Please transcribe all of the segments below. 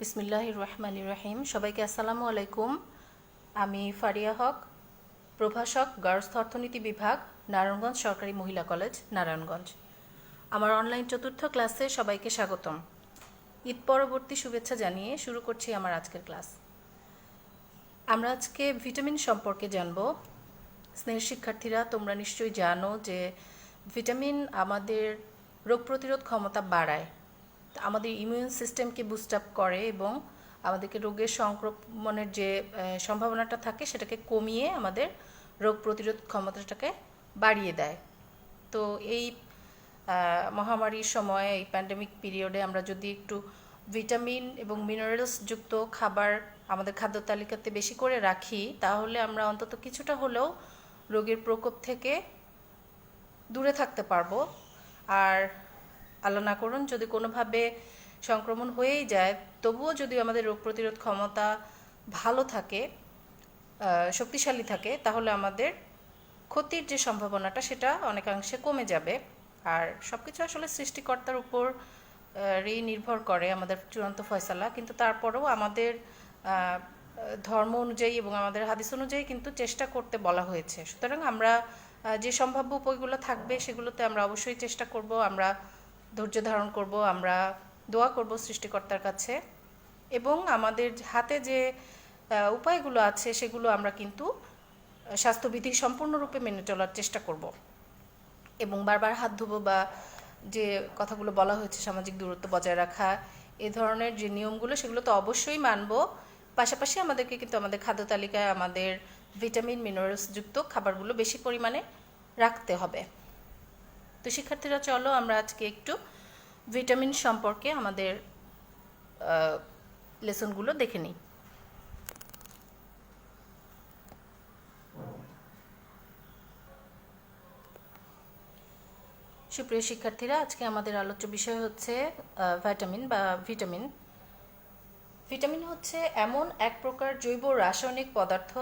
বিসমিল্লাহির রহমানির রহিম। সবাইকে আসসালামু আলাইকুম। আমি ফারিয়া হক, প্রভাষক, গার্হস্থ্য অর্থনীতি বিভাগ, নারায়ণগঞ্জ সরকারি মহিলা কলেজ, নারায়ণগঞ্জ। আমার অনলাইন চতুর্থ ক্লাসে সবাইকে স্বাগতম। ঈদ পরবর্তী শুভেচ্ছা জানিয়ে শুরু করছি আমার আজকের ক্লাস। আমরা আজকে ভিটামিন সম্পর্কে জানব। স্নেহের শিক্ষার্থীরা, তোমরা নিশ্চয়ই জানো যে ভিটামিন আমাদের রোগ প্রতিরোধ ক্ষমতা বাড়ায়, আমাদের ইমিউন সিস্টেমকে বুস্ট আপ করে এবং আমাদেরকে রোগের সংক্রমণের যে সম্ভাবনাটা থাকে সেটাকে কমিয়ে আমাদের রোগ প্রতিরোধ ক্ষমতাটাকে বাড়িয়ে দেয়। তো এই মহামারীর সময়, এই প্যান্ডেমিক পিরিয়ডে আমরা যদি একটু ভিটামিন এবং মিনারেলস যুক্ত খাবার আমাদের খাদ্য তালিকাতে বেশি করে রাখি, তাহলে আমরা অন্তত কিছুটা হলেও রোগের প্রকোপ থেকে দূরে থাকতে পারবো। আর আল্লাহ না করুন যদি কোনোভাবে সংক্রমণ হয়েই যায়, তবুও যদি আমাদের রোগ প্রতিরোধ ক্ষমতা ভালো থাকে, শক্তিশালী থাকে, তাহলে আমাদের ক্ষতির যে সম্ভাবনাটা সেটা অনেকাংশে কমে যাবে। আর সব কিছু আসলে সৃষ্টিকর্তার উপর নির্ভর করে আমাদের চূড়ান্ত ফয়সালা। কিন্তু তারপরেও আমাদের ধর্ম অনুযায়ী এবং আমাদের হাদিস অনুযায়ী কিন্তু চেষ্টা করতে বলা হয়েছে। সুতরাং আমরা যে সম্ভাব্য উপায়গুলো থাকবে সেগুলোতে আমরা অবশ্যই চেষ্টা করব, আমরা ধৈর্য ধারণ করব, আমরা দোয়া করব সৃষ্টিকর্তার কাছে, এবং আমাদের হাতে যে উপায়গুলো আছে সেগুলো আমরা কিন্তু স্বাস্থ্যবিধি সম্পূর্ণরূপে মেনে চলার চেষ্টা করব। এবং বারবার হাত ধোবো বা যে কথাগুলো বলা হয়েছে, সামাজিক দূরত্ব বজায় রাখা, এ ধরনের যে নিয়মগুলো সেগুলো তো অবশ্যই মানব। পাশাপাশি আমাদেরকে কিন্তু আমাদের খাদ্য তালিকায় আমাদের ভিটামিন মিনারেলস যুক্ত খাবারগুলো বেশি পরিমাণে রাখতে হবে। তো শিক্ষার্থীরা, চলো আমরা আজকে একটু ভিটামিন সম্পর্কে আমাদের লেসনগুলো দেখে নিই। সুপ্রিয় শিক্ষার্থীরা, আজকে আমাদের আলোচ্য বিষয় হচ্ছে ভিটামিন বা ভিটামিন। ভিটামিন হচ্ছে এমন এক প্রকার জৈব রাসায়নিক পদার্থ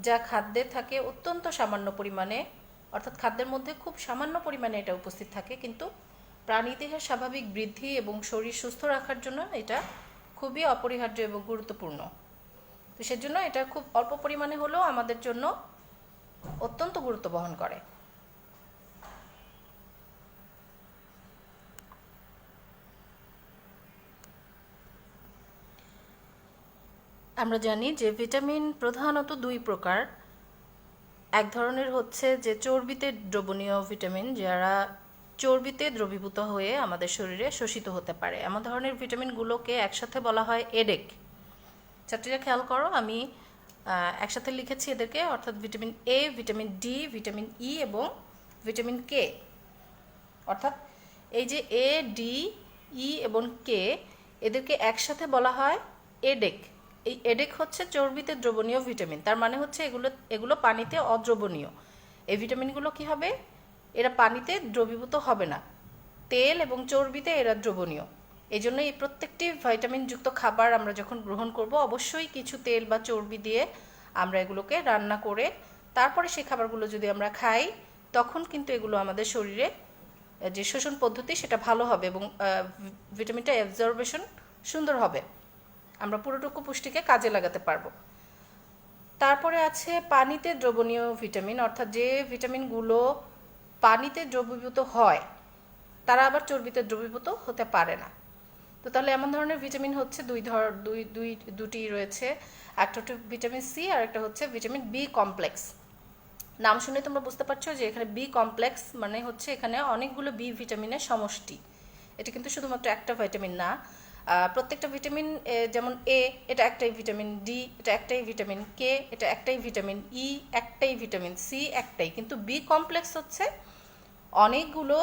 যা খাদ্যে থাকে অত্যন্ত সামান্য পরিমাণে, অর্থাৎ খাদ্যের মধ্যে খুব সামান্য পরিমাণে এটা উপস্থিত থাকে, কিন্তু প্রাণীদেহের স্বাভাবিক বৃদ্ধি এবং শরীর সুস্থ রাখার জন্য এটা খুবই অপরিহার্য এবং গুরুত্বপূর্ণ। তো সেজন্য এটা খুব অল্প পরিমাণে হলেও আমাদের জন্য অত্যন্ত গুরুত্ব বহন করে। আমরা জানি যে ভিটামিন প্রধানত দুই প্রকার। এক ধরনের হচ্ছে যে চর্বিতে দ্রবণীয় ভিটামিন, যারা চর্বিতে দ্রবীভূত হয়ে আমাদের শরীরে শোষিত হতে পারে। এমন ধরনের ভিটামিনগুলোকে একসাথে বলা হয় এডেক। ছাত্রীরা খেয়াল করো, আমি একসাথে লিখেছি এদেরকে, অর্থাৎ vitamin A, vitamin D, vitamin E এবং ভিটামিন কে। অর্থাৎ এই যে এ, ডি, ই এবং কে, এদেরকে একসাথে বলা হয় এডেক। এই এডেক হচ্ছে চর্বিতে দ্রবণীয় ভিটামিন। তার মানে হচ্ছে এগুলো পানিতে অদ্রবণীয়। এই ভিটামিনগুলো কি হবে? এরা পানিতে দ্রবীভূত হবে না, তেল এবং চর্বিতে এরা দ্রবণীয়। এই জন্য এই প্রত্যেকটি ভিটামিনযুক্ত খাবার আমরা যখন গ্রহণ করব, অবশ্যই কিছু তেল বা চর্বি দিয়ে আমরা এগুলোকে রান্না করে তারপরে সেই খাবারগুলো যদি আমরা খাই, তখন কিন্তু এগুলো আমাদের শরীরে যে শোষণ পদ্ধতি সেটা ভালো হবে এবং ভিটামিনটা অ্যাবজর্বেশন সুন্দর হবে, আমরা পুরোটুকু পুষ্টিকে কাজে লাগাতে পারবো। তারপরে আছে পানিতে দ্রবণীয় ভিটামিন, অর্থাৎ যে ভিটামিনগুলো পানিতে দ্রবীভূত হয় তারা আবার চর্বিতে দ্রবীভূত হতে পারে না। তো তাহলে এমন ধরনের ভিটামিন হচ্ছে দুটি রয়েছে। একটা হচ্ছে ভিটামিন সি আর একটা হচ্ছে ভিটামিন বি কমপ্লেক্স। নাম শুনে তোমরা বুঝতে পারছো যে এখানে বি কমপ্লেক্স মানে হচ্ছে এখানে অনেকগুলো বি ভিটামিনের সমষ্টি। এটা কিন্তু শুধুমাত্র একটা ভিটামিন না, প্রত্যেকটা ভিটামিন, যেমন এ এটা একটাই ভিটামিন, ডি এটা একটাই ভিটামিন, কে এটা একটাই ভিটামিন, ই একটাই ভিটামিন, সি একটাই, কিন্তু বি কমপ্লেক্স হচ্ছে অনেকগুলো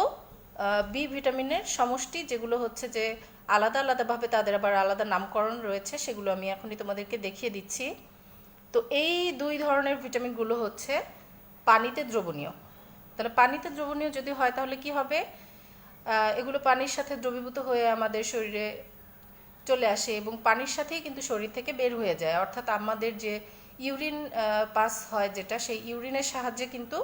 বি ভিটামিনের সমষ্টি, যেগুলো হচ্ছে যে আলাদা আলাদাভাবে তাদের আবার আলাদা নামকরণ রয়েছে, সেগুলো আমি এখনই তোমাদেরকে দেখিয়ে দিচ্ছি। তো এই দুই ধরনের ভিটামিনগুলো হচ্ছে পানিতে দ্রবণীয়। তাহলে পানিতে দ্রবণীয় যদি হয় তাহলে কি হবে? এগুলো পানির সাথে দ্রবীভূত হয়ে আমাদের শরীরে চলে আসে এবং পানির সাথেই কিন্তু শরীর থেকে বের হয়ে যায়। অর্থাৎ আমাদের যে ইউরিন পাস হয়, যেটা সেই ইউরিনের সাহায্যে কিন্তু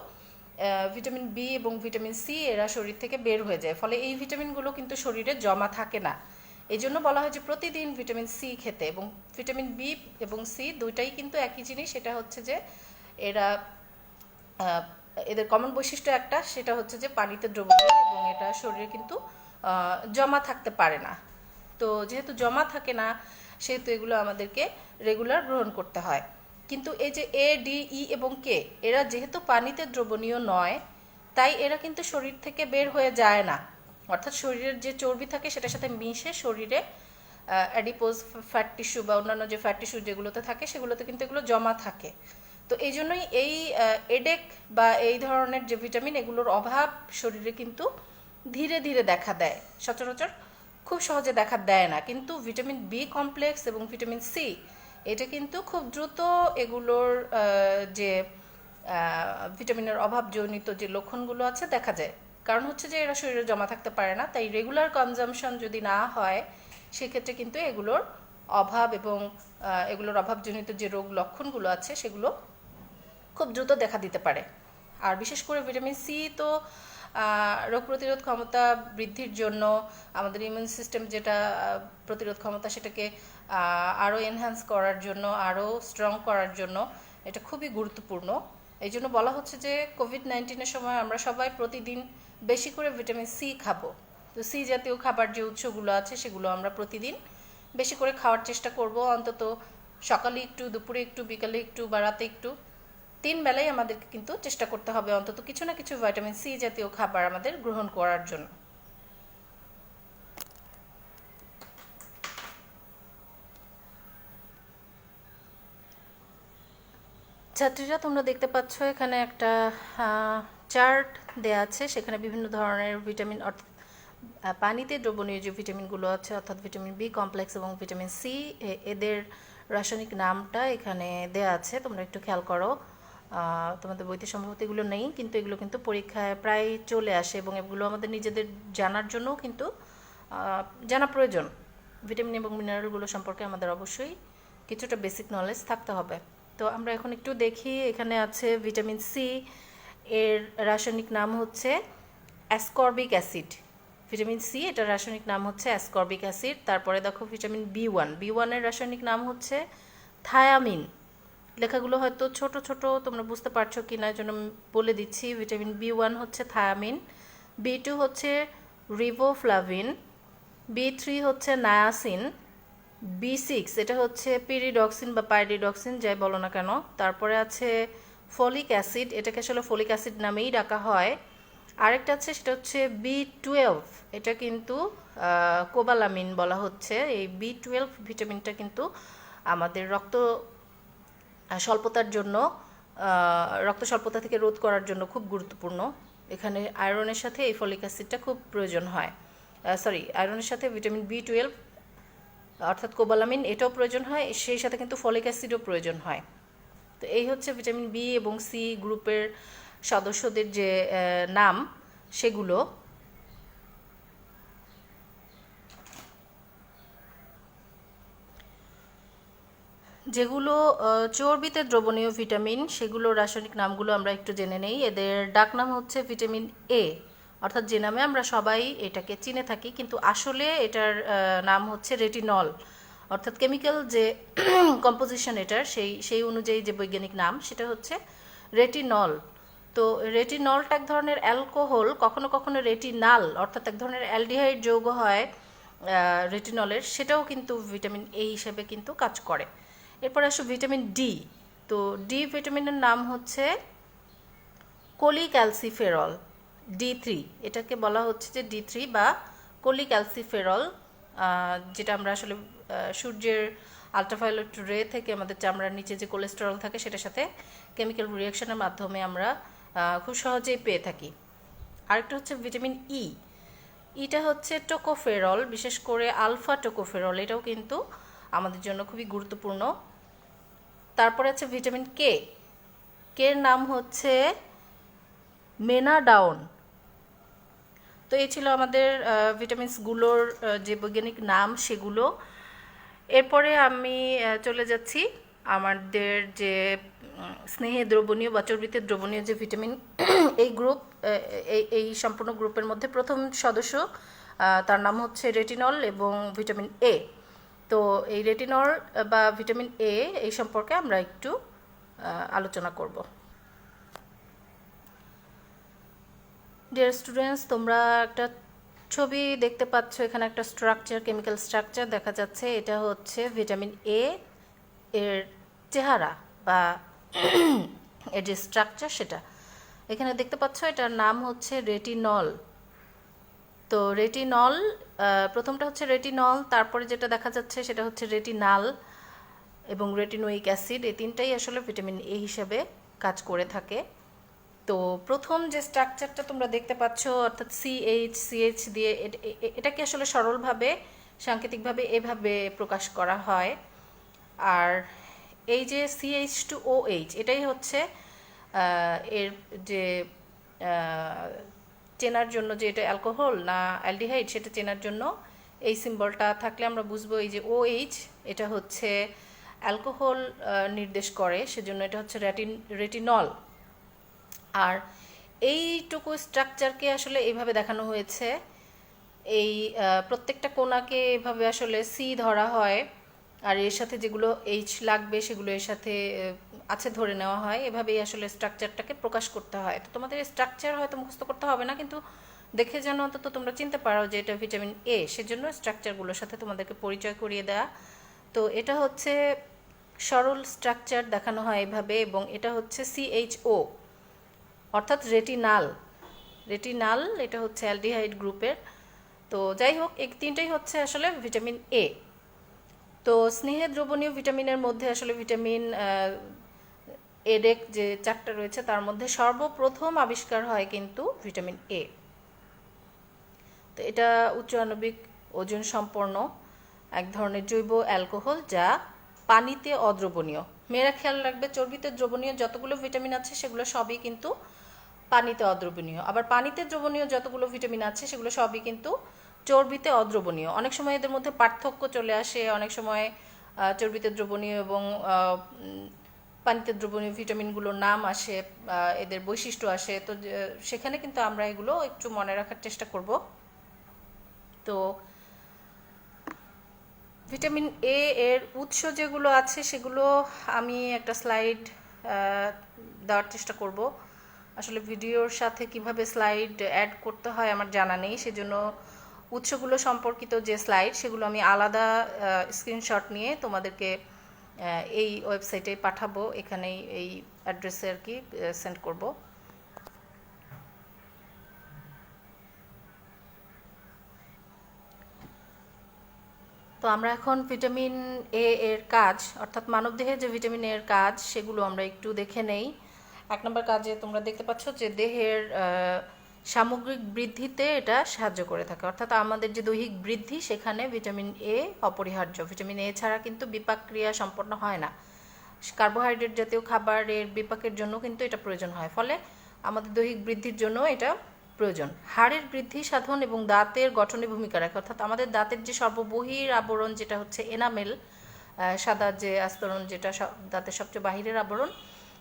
ভিটামিন বি এবং ভিটামিন সি এরা শরীর থেকে বের হয়ে যায়। ফলে এই ভিটামিনগুলো কিন্তু শরীরে জমা থাকে না, এই জন্য বলা হয় যে প্রতিদিন ভিটামিন সি খেতে। এবং ভিটামিন বি এবং সি দুইটাই কিন্তু একই জিনিস। সেটা হচ্ছে যে এরা এদের কমন বৈশিষ্ট্য একটা, সেটা হচ্ছে যে পানিতে দ্রবণীয় এবং এটা শরীরে কিন্তু জমা থাকতে পারে না। তো যেহেতু জমা থাকে না, সেহেতু এগুলো আমাদেরকে রেগুলার গ্রহণ করতে হয়। কিন্তু এই যে এ, ডি, ই এবং কে, এরা যেহেতু পানিতে দ্রবণীয় নয়, তাই এরা কিন্তু শরীর থেকে বের হয়ে যায় না। অর্থাৎ শরীরের যে চর্বি থাকে সেটার সাথে মিশে শরীরে অ্যাডিপোজ ফ্যাট টিস্যু বা অন্যান্য যে ফ্যাট টিস্যু যেগুলোতে থাকে সেগুলোতে কিন্তু এগুলো জমা থাকে। তো এই জন্যই এই এডেক বা এই ধরনের যে ভিটামিন, এগুলোর অভাব শরীরে কিন্তু ধীরে ধীরে দেখা দেয়, সচরাচর খুব সহজে দেখা দেয় না। কিন্তু ভিটামিন বি কমপ্লেক্স এবং ভিটামিন সি, এটা কিন্তু খুব দ্রুত এগুলোর যে ভিটামিনের অভাবজনিত যে লক্ষণগুলো আছে দেখা যায়। কারণ হচ্ছে যে এরা শরীরে জমা থাকতে পারে না, তাই রেগুলার কনজামশন যদি না হয় সেক্ষেত্রে কিন্তু এগুলোর অভাব এবং এগুলোর অভাবজনিত যে রোগ লক্ষণগুলো আছে সেগুলো খুব দ্রুত দেখা দিতে পারে। আর বিশেষ করে ভিটামিন সি তো রোগ প্রতিরোধ ক্ষমতা বৃদ্ধির জন্য, আমাদের ইমিউন সিস্টেম যেটা প্রতিরোধ ক্ষমতা সেটাকে আরও এনহ্যান্স করার জন্য, আরও স্ট্রং করার জন্য এটা খুবই গুরুত্বপূর্ণ। এই জন্য বলা হচ্ছে যে কোভিড-19-এর সময় আমরা সবাই প্রতিদিন বেশি করে ভিটামিন সি খাবো। তো সি জাতীয় খাবার যে উৎসগুলো আছে সেগুলো আমরা প্রতিদিন বেশি করে খাওয়ার চেষ্টা করব। অন্তত সকালে একটু, দুপুরে একটু, বিকালে একটু বা রাতে একটু, 3 বেলাই আমাদেরকে কিন্তু চেষ্টা করতে হবে অন্তত কিছু না কিছু ভিটামিন সি জাতীয় খাবার আমাদের গ্রহণ করার জন্য। ছাত্রীরা, তোমরা দেখতে পাচ্ছ এখানে একটা চার্ট দেয়া আছে, সেখানে বিভিন্ন ধরনের ভিটামিন অর্থাৎ পানিতে দ্রবণীয় যে ভিটামিনগুলো আছে অর্থাৎ ভিটামিন বি কমপ্লেক্স এবং ভিটামিন সি, এদের রাসায়নিক নামটা এখানে দেয়া আছে। তোমরা একটু খেয়াল করো, তোমাদের বইতে সম্ভবত এগুলো নেই, কিন্তু এগুলো কিন্তু পরীক্ষায় প্রায় চলে আসে এবং এগুলো আমাদের নিজেদের জানার জন্যও কিন্তু জানা প্রয়োজন। ভিটামিন এবং মিনারেলগুলো সম্পর্কে আমাদের অবশ্যই কিছুটা বেসিক নলেজ থাকতে হবে। তো আমরা এখন একটু দেখি, এখানে আছে ভিটামিন সি, এর রাসায়নিক নাম হচ্ছে অ্যাসকর্বিক অ্যাসিড। ভিটামিন সি, এটার রাসায়নিক নাম হচ্ছে অ্যাসকর্বিক অ্যাসিড। তারপরে দেখো ভিটামিন বি ওয়ানের রাসায়নিক নাম হচ্ছে থায়ামিন। লেখাগুলো হয়তো ছোট ছোট, তোমরা বুঝতে পারছো কি না, জন্য বলে দিচ্ছি। ভিটামিন বি1 হচ্ছে থায়ামিন, বি2 হচ্ছে রিবোফ্লাভিন, বি3 হচ্ছে নায়াসিন, বি6 এটা হচ্ছে পিরিডক্সিন বা পাইরিডক্সিন, যাই বলো না কেন। তারপরে আছে ফলিক অ্যাসিড, এটাকে আসলে ফলিক অ্যাসিড নামেই ডাকা হয়। আরেকটা আছে, সেটা হচ্ছে বি12, এটা কিন্তু কোবালামিন বলা হচ্ছে। এই বি12 ভিটামিনটা কিন্তু আমাদের রক্ত স্বল্পতার জন্য, রক্ত স্বল্পতা থেকে রোধ করার জন্য খুব গুরুত্বপূর্ণ। এখানে আয়রনের সাথে এই ফলিক অ্যাসিডটা খুব প্রয়োজন হয়। আয়রনের সাথে ভিটামিন বি12 অর্থাৎ কোবালামিন এটাও প্রয়োজন হয়, সেই সাথে কিন্তু ফলিক অ্যাসিডও প্রয়োজন হয়। তো এই হচ্ছে ভিটামিন বি এবং সি গ্রুপের সদস্যদের যে নাম সেগুলো। যেগুলো চর্বিতে দ্রবণীয় ভিটামিন, সেগুলো রাসায়নিক নামগুলো আমরা একটু জেনে নেই। এদের ডাক নাম হচ্ছে ভিটামিন এ, অর্থাৎ যে নামে আমরা সবাই এটাকে চিনে থাকি, কিন্তু আসলে এটার নাম হচ্ছে রেটিনল। অর্থাৎ কেমিক্যাল যে কম্পোজিশন এটার, সেই অনুযায়ী যে বৈজ্ঞানিক নাম সেটা হচ্ছে রেটিনল। তো রেটিনলটা এক ধরনের অ্যালকোহল, কখনো কখনো রেটিনাল অর্থাৎ এক ধরনের অ্যালডিহাইড যৌগ হয় রেটিনলের, সেটাও কিন্তু ভিটামিন এ হিসেবে কিন্তু কাজ করে। এরপর আসো ভিটামিন ডি। তো ডি ভিটামিনের নাম হচ্ছে কোলিক্যালসিফেরল, ডি3। এটাকে বলা হচ্ছে যে ডি3 বা কোলিক্যালসিফেরল, যেটা আমরা আসলে সূর্যের আলট্রাভায়োলেট রে থেকে আমাদের চামড়ার নিচে যে কোলেস্টেরল থাকে সেটার সাথে কেমিক্যাল রিয়াকশনের মাধ্যমে আমরা খুব সহজেই পেয়ে থাকি। আরেকটা হচ্ছে ভিটামিন ই, ইটা হচ্ছে টোকোফেরল, বিশেষ করে আলফা টোকোফেরল, এটাও কিন্তু আমাদের জন্য খুবই গুরুত্বপূর্ণ। তারপরে আছে ভিটামিন কে, এর নাম হচ্ছে মেনাডাউন। তো এই ছিল আমাদের ভিটামিনসগুলোর যে বৈজ্ঞানিক নাম সেগুলো। এরপরে আমি চলে যাচ্ছি আমাদের যে স্নেহে দ্রবণীয় বা চর্বিতে দ্রবণীয় যে ভিটামিন এই গ্রুপ, এই সম্পূর্ণ গ্রুপের মধ্যে প্রথম সদস্য তার নাম হচ্ছে রেটিনল এবং ভিটামিন এ। তো এই রেটিনল বা ভিটামিন এ এই সম্পর্কে আমরা একটু আলোচনা করব। ডিয়ার স্টুডেন্টস, তোমরা একটা ছবি দেখতে পাচ্ছ, এখানে একটা স্ট্রাকচার, কেমিক্যাল স্ট্রাকচার দেখা যাচ্ছে। এটা হচ্ছে ভিটামিন এ এর চেহারা বা এর যে স্ট্রাকচার সেটা এখানে দেখতে পাচ্ছ। এটার নাম হচ্ছে রেটিনল। তো রেটিনল, প্রথমটা হচ্ছে রেটিনল, তারপরে যেটা দেখা যাচ্ছে সেটা হচ্ছে রেটিনাল এবং রেটিনোইক অ্যাসিড। এই তিনটাই আসলে ভিটামিন এ হিসেবে কাজ করে থাকে। তো প্রথম যে স্ট্রাকচারটা তোমরা দেখতে পাচ্ছ, অর্থাৎ সিএইচ দিয়ে, এটাকে আসলে সরলভাবে সাংকেতিকভাবে এভাবে প্রকাশ করা হয়। আর এই যে CH2OH, এটাই হচ্ছে এর যে চেনার জন্য যে এটা অ্যালকোহল না অ্যালডিহাইড সেটা চেনার জন্য এই সিম্বলটা থাকলে আমরা বুঝবো এই যে OH এটা হচ্ছে অ্যালকোহল নির্দেশ করে, সেজন্য এটা হচ্ছে রেটিনল। আর এইটুকু স্ট্রাকচারকে আসলে এইভাবে দেখানো হয়েছে। এই প্রত্যেকটা কোণাকে এভাবে আসলে সি ধরা হয়, আর এর সাথে যেগুলো এইচ লাগবে সেগুলো এর সাথে আছে ধরে নেওয়া হয়। এভাবেই আসলে স্ট্রাকচারটাকে প্রকাশ করতে হয়। তো তোমাদের স্ট্রাকচার হয়তো মুখস্থ করতে হবে না, কিন্তু দেখে যেন অন্তত তোমরা চিনতে পারো যে এটা ভিটামিন এ, সেজন্য স্ট্রাকচারগুলোর সাথে তোমাদেরকে পরিচয় করিয়ে দেওয়া। তো এটা হচ্ছে সরল স্ট্রাকচার দেখানো হয় এভাবে, এবং এটা হচ্ছে CHO অর্থাৎ রেটিনাল, এটা হচ্ছে অ্যালডিহাইড গ্রুপের। তো যাই হোক, এই তিনটাই হচ্ছে আসলে ভিটামিন এ। তো স্নেহে দ্রবণীয় ভিটামিনের মধ্যে আসলে ভিটামিন এডেক যে চারটা রয়েছে তার মধ্যে সর্বপ্রথম আবিষ্কার হয় কিন্তু ভিটামিন এ। তো এটা উচ্চ আণবিক ওজন সম্পন্ন এক ধরনের জৈব অ্যালকোহল যা পানিতে অদ্রবণীয়। মেয়েরা খেয়াল রাখবে, চর্বিতে দ্রবণীয় যতগুলো ভিটামিন আছে সেগুলো সবই কিন্তু পানিতে অদ্রবণীয়। আবার পানিতে দ্রবণীয় যতগুলো ভিটামিন আছে সেগুলো সবই কিন্তু চর্বিতে অদ্রবণীয়। অনেক সময় এদের মধ্যে পার্থক্য চলে আসে, অনেক সময় চর্বিতে দ্রবণীয় এবং পানিতে দ্রবণীয় ভিটামিনগুলোর নাম আসে, এদের বৈশিষ্ট্য আসে। তো সেখানে কিন্তু আমরা এগুলো একটু মনে রাখার চেষ্টা করব। তো ভিটামিন এ এর উৎস যেগুলো আছে সেগুলো আমি একটা স্লাইড দেওয়ার চেষ্টা করব। আসলে ভিডিওর সাথে কিভাবে স্লাইড অ্যাড করতে হয় আমার জানা নেই, সেজন্য উৎসগুলো সম্পর্কিত যে স্লাইড সেগুলো আমি আলাদা স্ক্রিনশট নিয়ে তোমাদেরকে এই ওয়েবসাইটে পাঠাবো, এখানেই এই অ্যাড্রেসে আর কি সেন্ড করব। তো আমরা এখন ভিটামিন এ এর কাজ, অর্থাৎ মানবদেহে যে ভিটামিন এর কাজ সেগুলো আমরা একটু দেখে নেই। এক নম্বর কাজে তোমরা দেখতে পাচ্ছ যে দেহের সামগ্রিক বৃদ্ধিতে এটা সাহায্য করে থাকে, অর্থাৎ আমাদের যে দৈহিক বৃদ্ধি সেখানে ভিটামিন এ অপরিহার্য। ভিটামিন এ ছাড়া কিন্তু বিপাক ক্রিয়া সম্পন্ন হয় না। কার্বোহাইড্রেট জাতীয় খাবারের বিপাকের জন্য কিন্তু এটা প্রয়োজন হয়, ফলে আমাদের দৈহিক বৃদ্ধির জন্য এটা প্রয়োজন। হাড়ের বৃদ্ধি সাধন এবং দাঁতের গঠনে ভূমিকা রাখে, অর্থাৎ আমাদের দাঁতের যে সর্ববহির আবরণ যেটা হচ্ছে এনামেল, সাদা যে আস্তরণ যেটা দাঁতের সবচেয়ে বাহিরের আবরণ,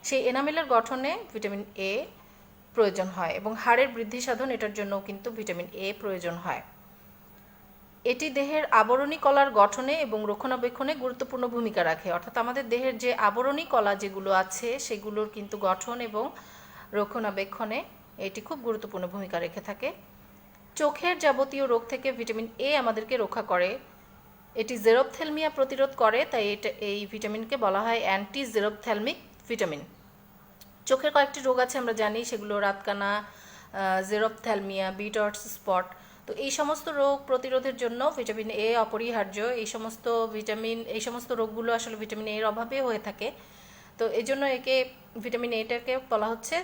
সেই এনামেলের গঠনে ভিটামিন এ প্রয়োজন হয়, এবং হাড়ের বৃদ্ধি সাধন এটার জন্য কিন্তু ভিটামিন এ প্রয়োজন হয়। এটি দেহের আবরণী কলার গঠনে এবং রক্ষণাবেক্ষণে গুরুত্বপূর্ণ ভূমিকা রাখে, অর্থাৎ আমাদের দেহের যে আবরণী কলা যেগুলো আছে সেগুলোর কিন্তু গঠন এবং রক্ষণাবেক্ষণে এটি খুব গুরুত্বপূর্ণ ভূমিকা রেখে থাকে। চোখের যাবতীয় রোগ থেকে ভিটামিন এ আমাদেরকে রক্ষা করে। এটি জেরপ্থ্যালমিয়া প্রতিরোধ করে, তাই এই ভিটামিনকে বলা হয় অ্যান্টি জেরপ্থ্যালমিক ভিটামিন। চোখের কয়েকটি রোগ আছে আমরা জানি, সেগুলো রাতকানা, জেরপ্থ্যালমিয়া, বিটর্স স্পট। তো এই সমস্ত রোগ প্রতিরোধের জন্য ভিটামিন এ অপরিহার্য। এই সমস্ত রোগগুলো আসলে ভিটামিন এর অভাবে হয়ে থাকে। তো এই জন্য একে ভিটামিন এটাকে বলা হচ্ছে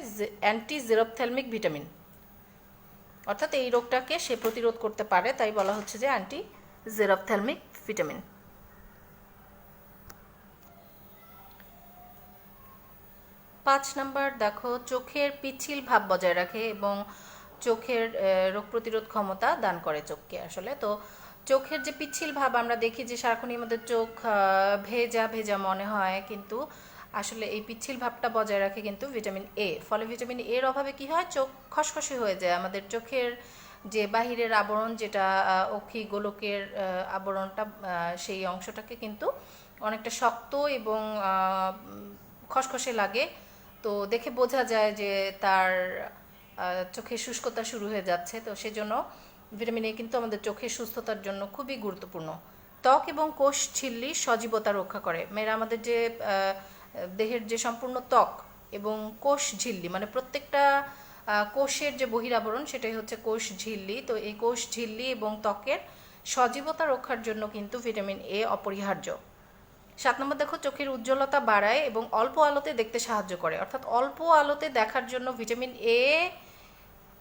অ্যান্টি জেরপ্থ্যালমিক ভিটামিন, অর্থাৎ এই রোগটাকে সে প্রতিরোধ করতে পারে, তাই বলা হচ্ছে যে অ্যান্টি জেরপ্থ্যালমিক ভিটামিন। 5 নাম্বার দেখো, চোখের পিচ্ছিল ভাব বজায় রাখে এবং চোখের রোগ প্রতিরোধ ক্ষমতা দান করে চোখকে আসলে। তো চোখের যে পিচ্ছিল ভাব আমরা দেখি যে সারাক্ষণই আমাদের চোখ ভেজা ভেজা মনে হয়, কিন্তু আসলে এই পিচ্ছিল ভাবটা বজায় রাখে কিন্তু ভিটামিন এ। ফলে ভিটামিন এর অভাবে কি হয়, চোখ খসখসে হয়ে যায়, আমাদের চোখের যে বাহিরের আবরণ যেটা অক্ষি গোলকের আবরণটা, সেই অংশটাকে কিন্তু অনেকটা শক্ত এবং খসখসে লাগে। তো দেখে বোঝা যায় যে তার চোখে শুষ্কতা শুরু হয়ে যাচ্ছে। তো সেজন্য ভিটামিন এ কিন্তু আমাদের চোখের সুস্থতার জন্য খুবই গুরুত্বপূর্ণ। ত্বক এবং কোষ ঝিল্লির সজীবতা রক্ষা করে। মেয়েরা আমাদের যে দেহের যে সম্পূর্ণ ত্বক এবং কোষ ঝিল্লি, মানে প্রত্যেকটা কোষের যে বহিরাবরণ সেটাই হচ্ছে কোষ ঝিল্লি। তো এই কোষ ঝিল্লি এবং ত্বকের সজীবতা রক্ষার জন্য কিন্তু ভিটামিন এ অপরিহার্য। 7 নম্বর দেখো, চোখের উজ্জ্বলতা বাড়ায় এবং অল্প আলোতে দেখতে সাহায্য করে। অর্থাৎ অল্প আলোতে দেখার জন্য ভিটামিন এ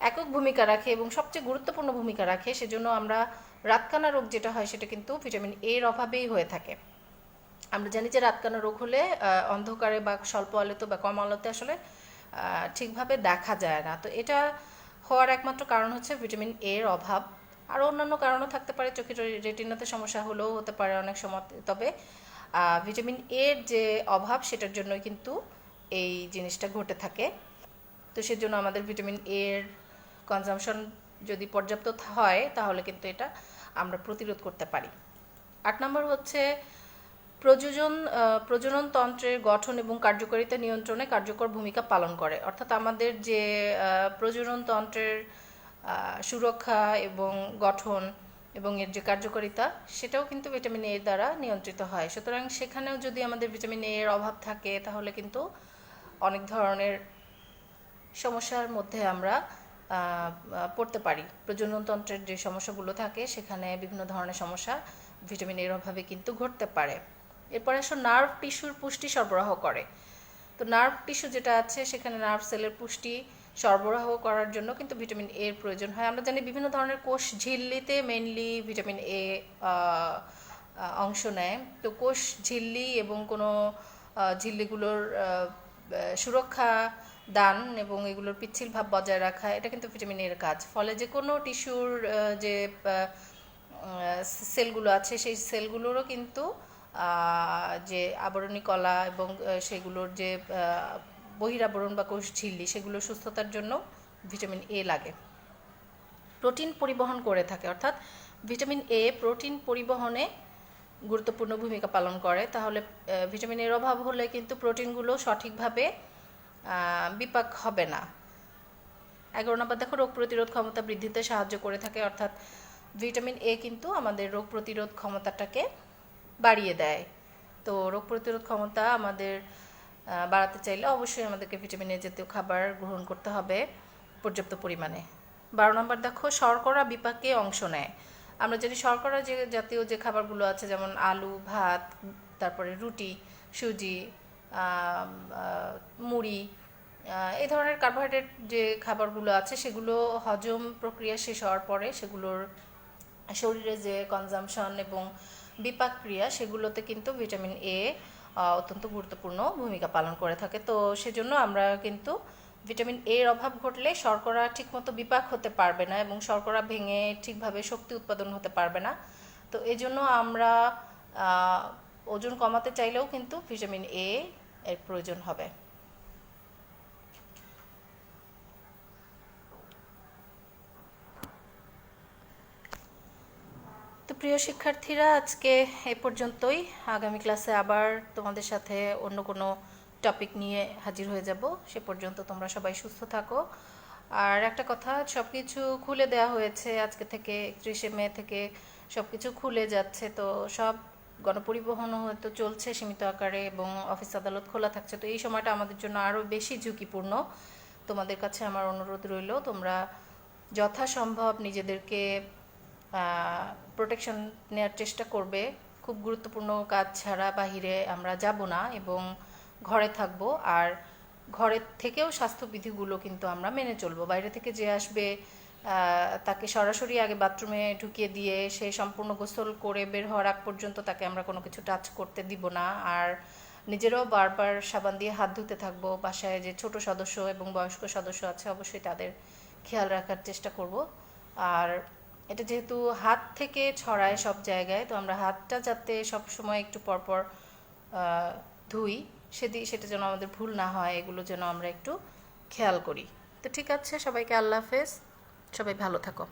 একক ভূমিকা রাখে এবং সবচেয়ে গুরুত্বপূর্ণ ভূমিকা রাখে। সেজন্য আমরা রাতকানা রোগ যেটা হয় সেটা কিন্তু ভিটামিন এর অভাবেই হয়ে থাকে। আমরা জানি যে রাতকানা রোগ হলে অন্ধকারে বা স্বল্প আলোতে বা কম আলোতে আসলে ঠিকভাবে দেখা যায় না। তো এটা হওয়ার একমাত্র কারণ হচ্ছে ভিটামিন এর অভাব। আরও অন্যান্য কারণও থাকতে পারে, চোখের রেটিনাতে সমস্যা হলেও হতে পারে অনেক সময়। তবে ভিটামিন এর যে অভাব সেটার জন্যই কিন্তু এই জিনিসটা ঘটে থাকে। তো সেজন্য আমাদের ভিটামিন এর কনজামশন যদি পর্যাপ্ত হয় তাহলে কিন্তু এটা আমরা প্রতিরোধ করতে পারি। 8 নম্বর হচ্ছে প্রজনন তন্ত্রের গঠন এবং কার্যকারিতা নিয়ন্ত্রণে কার্যকর ভূমিকা পালন করে। অর্থাৎ আমাদের যে প্রজনন তন্ত্রের সুরক্ষা এবং গঠন এবং এর যে কার্যকারিতা সেটাও কিন্তু ভিটামিন এর দ্বারা নিয়ন্ত্রিত হয়। সুতরাং সেখানেও যদি আমাদের ভিটামিন এর অভাব থাকে তাহলে কিন্তু অনেক ধরনের সমস্যার মধ্যে আমরা পড়তে পারি। প্রজননতন্ত্রের যে সমস্যাগুলো থাকে সেখানে বিভিন্ন ধরনের সমস্যা ভিটামিন এর অভাবে কিন্তু ঘটতে পারে। এরপরে আসো নার্ভ টিস্যুর পুষ্টি সরবরাহ করে। তো নার্ভ টিস্যু যেটা আছে সেখানে নার্ভ সেলের পুষ্টি সরবরাহ করার জন্য কিন্তু ভিটামিন এর প্রয়োজন হয়। আমরা জানি বিভিন্ন ধরনের কোষ ঝিল্লিতে মেইনলি ভিটামিন এ অংশ নেয়। তো কোষ ঝিল্লি এবং কোনো ঝিল্লিগুলোর সুরক্ষা দান এবং এগুলোর পিচ্ছিল ভাব বজায় রাখা, এটা কিন্তু ভিটামিন এর কাজ। ফলে যে কোনো টিস্যুর যে সেলগুলো আছে সেই সেলগুলোরও কিন্তু যে আবরণী কলা এবং সেগুলোর যে বহিরাবরণ বা কোষ ঝিল্লি সেগুলোর সুস্থতার জন্য ভিটামিন এ লাগে। প্রোটিন পরিবহন করে থাকে, অর্থাৎ ভিটামিন এ প্রোটিন পরিবহনে গুরুত্বপূর্ণ ভূমিকা পালন করে। তাহলে ভিটামিন এর অভাব হলে কিন্তু প্রোটিনগুলো সঠিকভাবে বিপাক হবে না। 11 নম্বর দেখো, রোগ প্রতিরোধ ক্ষমতা বৃদ্ধিতে সাহায্য করে থাকে। অর্থাৎ ভিটামিন এ কিন্তু আমাদের রোগ প্রতিরোধ ক্ষমতাটাকে বাড়িয়ে দেয়। তো রোগ প্রতিরোধ ক্ষমতা আমাদের বাড়াতে চাইলে অবশ্যই আমাদেরকে ভিটামিন এ জাতীয় খাবার গ্রহণ করতে হবে পর্যাপ্ত পরিমাণে। 12 নম্বর দেখো, শর্করা বিপাকে অংশ নেয়। আমরা জানি শর্করা যে জাতীয় যে খাবারগুলো আছে, যেমন আলু, ভাত, তারপরে রুটি, সুজি, মুড়ি, এই ধরনের কার্বোহাইড্রেট যে খাবারগুলো আছে সেগুলো হজম প্রক্রিয়া শেষ হওয়ার পরে সেগুলোর শরীরে যে কনজামশন এবং বিপাক ক্রিয়া সেগুলোতে কিন্তু ভিটামিন এ অত্যন্ত গুরুত্বপূর্ণ ভূমিকা পালন করে থাকে। তো সেজন্য আমরা কিন্তু ভিটামিন এর অভাব ঘটলে শর্করা ঠিকমতো বিপাক হতে পারবে না এবং শর্করা ভেঙে ঠিকভাবে শক্তি উৎপাদন হতে পারবে না। তো এই জন্য আমরা ওজন কমাতে চাইলেও কিন্তু ভিটামিন এ এর প্রয়োজন হবে। তো প্রিয় শিক্ষার্থীরা, আজকে এই পর্যন্তই। আগামী ক্লাসে আবার তোমাদের সাথে অন্য কোনো টপিক নিয়ে হাজির হয়ে যাব। সে পর্যন্ত তোমরা সবাই সুস্থ থাকো। আর একটা কথা, সব কিছু খুলে দেওয়া হয়েছে আজকে থেকে, 31শে মে থেকে সব কিছু খুলে যাচ্ছে। তো সব গণপরিবহনও হয়তো চলছে সীমিত আকারে এবং অফিস আদালত খোলা থাকছে। তো এই সময়টা আমাদের জন্য আরও বেশি ঝুঁকিপূর্ণ। তোমাদের কাছে আমার অনুরোধ রইল, তোমরা যথাসম্ভব নিজেদেরকে প্রোটেকশন নেওয়ার চেষ্টা করবে। খুব গুরুত্বপূর্ণ কাজ ছাড়া বাহিরে আমরা যাব না এবং ঘরে থাকব। আর ঘরের থেকেও স্বাস্থ্যবিধিগুলো কিন্তু আমরা মেনে চলবো। বাইরে থেকে যে আসবে তাকে সরাসরি আগে বাথরুমে ঢুকিয়ে দিয়ে সে সম্পূর্ণ গোসল করে বের হওয়ার আগ পর্যন্ত তাকে আমরা কোনো কিছু টাচ করতে দিব না। আর নিজেরাও বারবার সাবান দিয়ে হাত ধুতে থাকবো। বাসায় যে ছোট সদস্য এবং বয়স্ক সদস্য আছে অবশ্যই তাদের খেয়াল রাখার চেষ্টা করব। আর এটা যেহেতু হাত থেকে ছড়ায় সব জায়গায়, তো আমরা হাতটা যাতে সবসময় একটু পরপর ধুই, সেটা যেন আমাদের ভুল না হয়, এগুলো যেন আমরা একটু খেয়াল করি। তো ঠিক আছে, সবাইকে আল্লাহ হাফেজ, সবাই ভালো থাকো।